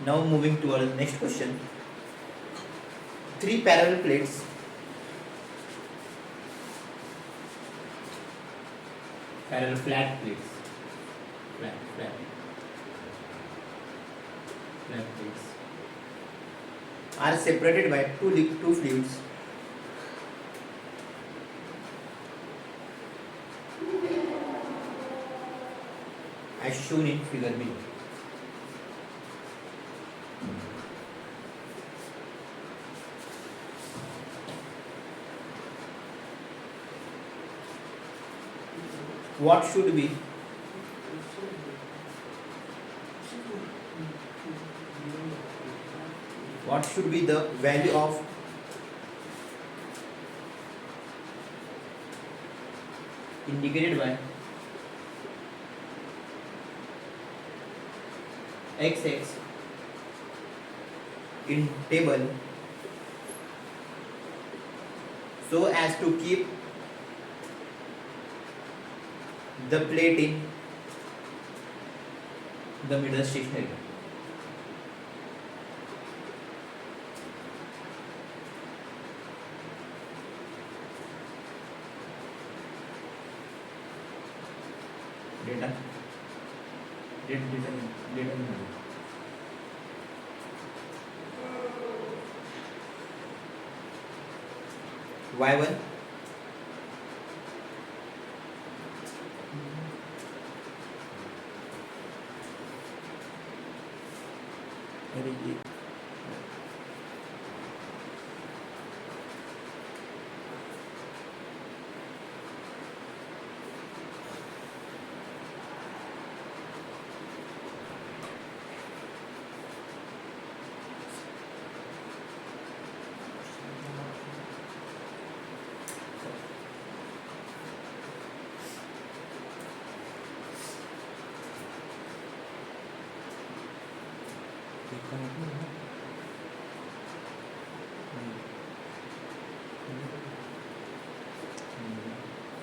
Now moving to our next question. Three parallel plates parallel flat plates flat plates are separated by two fluids as shown in figure below. What should be the value of indicated by XX in table so as to keep the plate in the middle stationary? Data. Y1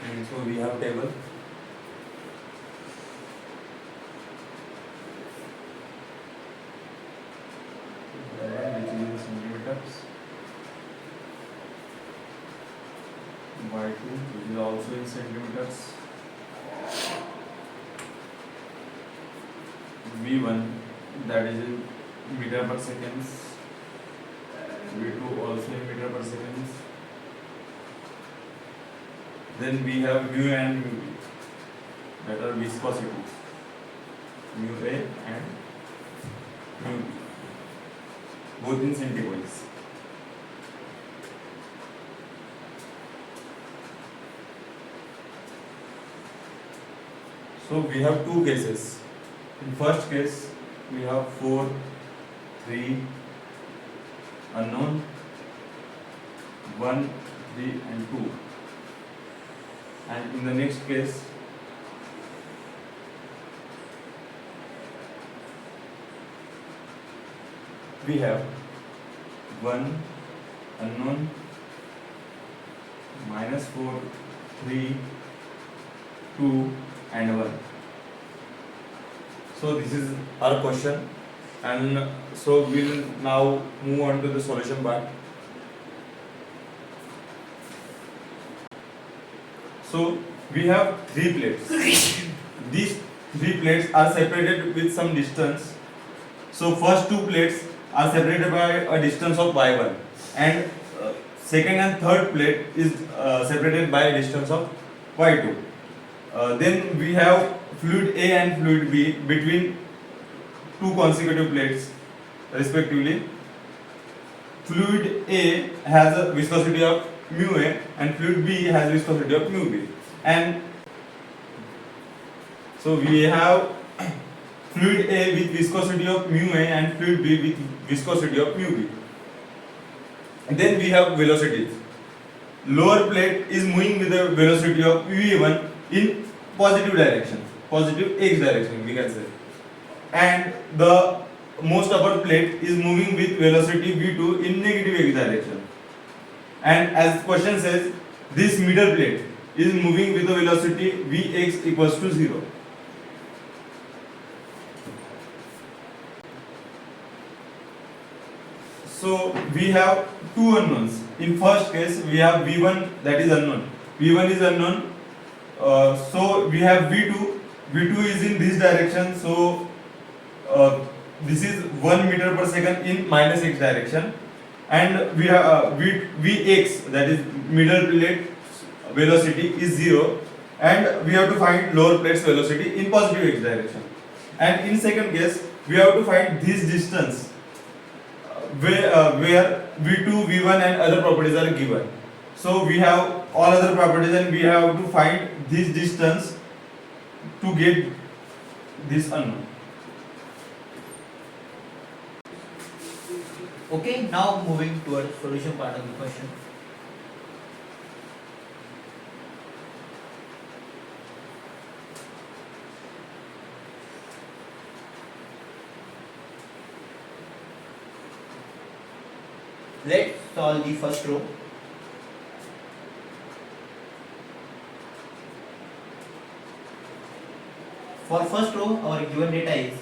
And so we have table. Which is in centimeters. Y2 which is also in centimeters. V1 that is in meter per seconds. V2 also in meter per seconds. Then we have mu A and mu B, that are viscosities, mu A and mu B, both in centipoise. So we have two cases. In first case we have 4, 3 unknown, 1, 3 and 2. And in the next case we have 1 unknown, -4, 3, 2 and 1. So this is our question, and so we'll now move on to the solution part. So we have 3 plates. These 3 plates are separated with some distance. So first 2 plates are separated by a distance of y1, and second and third plate is separated by a distance of y2. Then we have fluid A and fluid B between 2 consecutive plates respectively. Fluid A has a viscosity of mu A and fluid B has viscosity of mu B. And so we have fluid A with viscosity of mu A and fluid B with viscosity of mu B. And then we have velocities. Lower plate is moving with the velocity of v1 in positive direction, positive x direction we can say, and the most upper plate is moving with velocity v2 in negative x direction. And as the question says, this middle plate is moving with the velocity vx equals to 0. So we have two unknowns. In first case, we have V1 that is unknown. V1 is unknown. So we have V2. V2 is in this direction. So this is 1 meter per second in minus x direction, and we have Vx, that is middle plate velocity, is 0, and we have to find lower plate's velocity in positive x direction. And in second case, we have to find this distance where V2, V1 and other properties are given. So we have all other properties and we have to find this distance to get this unknown. Okay, now moving towards solution part of the question. Let's solve the first row. For first row, our given data is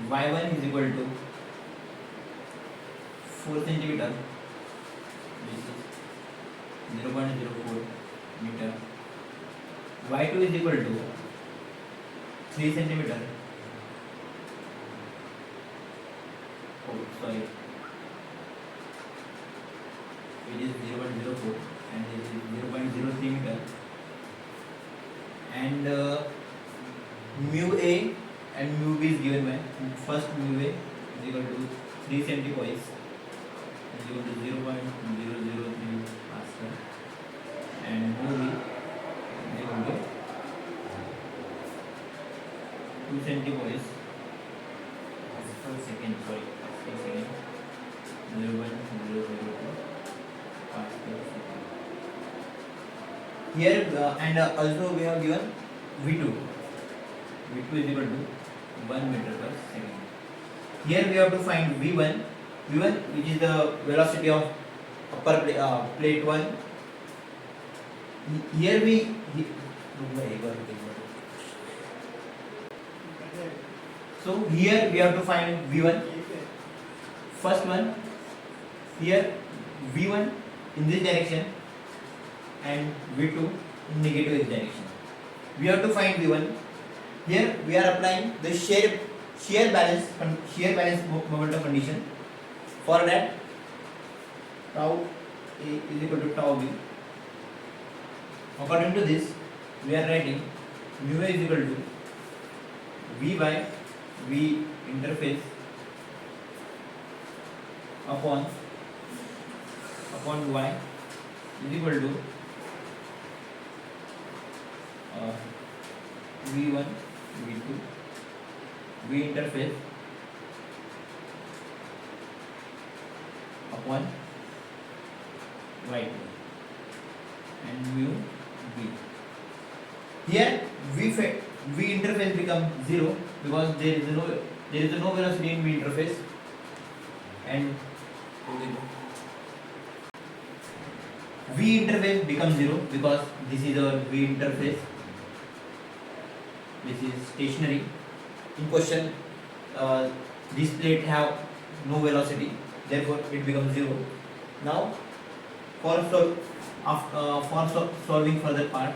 y1 is equal to 4 centimeter, which is 0.04 meter. Y2 is equal to 3 centimeter. Oh, sorry. It is 0.04 and this is 0.03 meter. And mu A and mu B is given by first mu A is equal to 3 centipoise is equal to 0.003 Pascal, and mu B is equal to 2 centipoise per second, sorry, per second, 0.002 Pascal second. Here and also we have given V2. V2 is equal to 1 meter per second. Here we have to find V1, which is the velocity of upper plate 1. Here so here we have to find V1. First one, here V1 in this direction and V2 in negative x direction. We have to find V1. Here we are applying the shear balance momentum condition. For that, tau A is equal to tau B. According to this, we are writing mu A is equal to V by V interface upon Y is equal to V1, V2, V interface upon Y2 and mu B. Here V interface becomes 0 because there is no velocity in V interface, and V interface becomes 0 because this is our V interface, which is stationary. In question, this plate have no velocity, therefore it becomes 0. Now, for solving further part,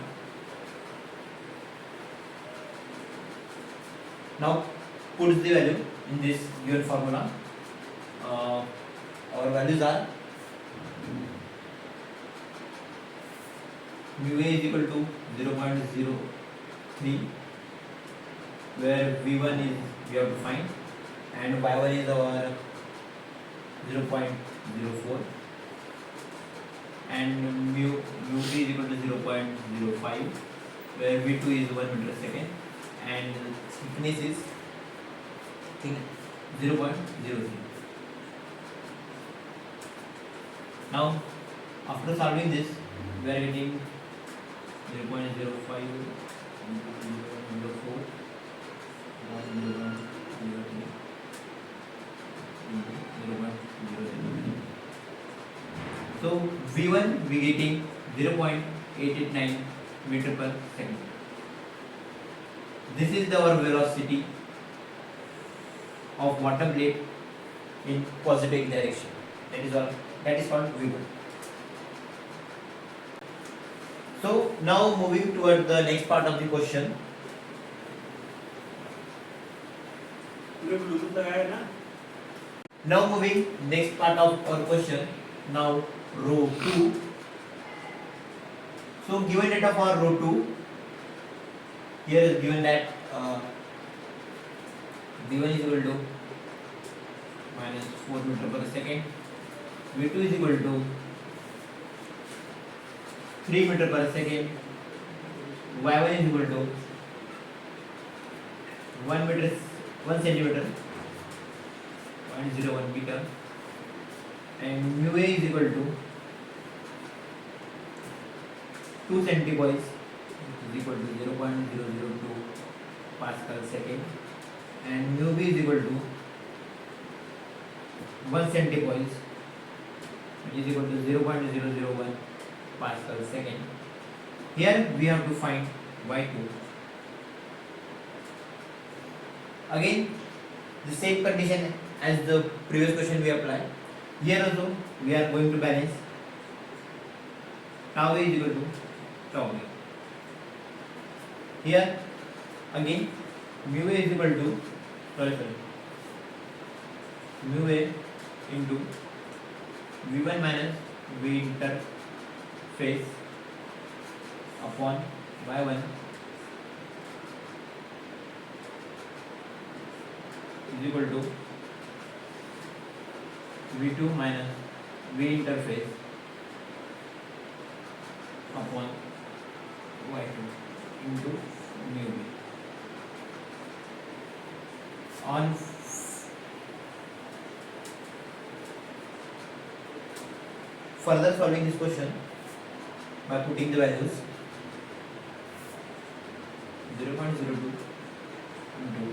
now put the value in this given formula. Our values are mu A is equal to 0.03, where V1 is we have to find, and Y1 is our 0.04, and mu B is equal to 0.05, where V2 is 1 meter per second, and thickness is 0.03. Now, after solving this, we are getting 0.05 into 0.04 0.03 into 0.003. So V1 we getting 0.889 meter per second. This is our velocity of bottom plate in positive direction. That is called V1. So now moving toward the next part of the question. Now moving next part of our question. Now row 2. So given data for row 2, here is given that V1 is equal to minus 4 meter per second, V2 is equal to 3 meter per second, Y1 is equal to 1 centimeter, 0.01 meter, and mu A is equal to 2 centipoise, which is equal to 0.002 Pascal second, and mu B is equal to 1 centipoise, which is equal to 0.001 Pascal second. Here we have to find Y2. Again, the same condition as the previous question we applied. Here also we are going to balance tau A is equal to tau B. Here again mu A is equal to mu A into V1 minus V interface upon Y1 is equal to V2 minus V interface upon Y2 into mu B. On further solving this question by putting the values 0.02 into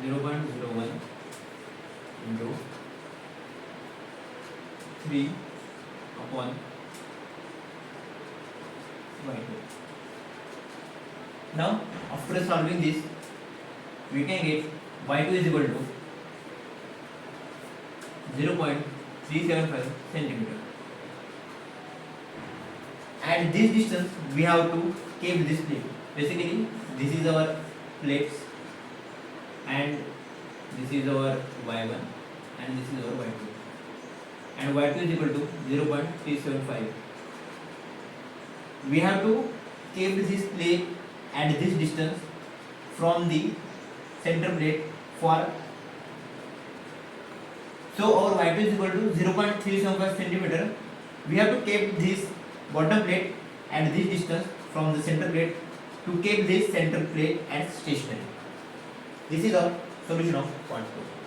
0.01 into 3 upon Y2. Now after solving this, we can get Y2 is equal to 0.375 centimeter. At this distance we have to keep this plate. Basically this is our plates and this is our Y1 and this is our Y2, and Y2 is equal to 0.375. We have to keep this plate at this distance from the center plate for, so our Y2 is equal to 0.375 centimeter. We have to keep this bottom plate at this distance from the center plate to keep this center plate as stationary. This is our solution of point 2.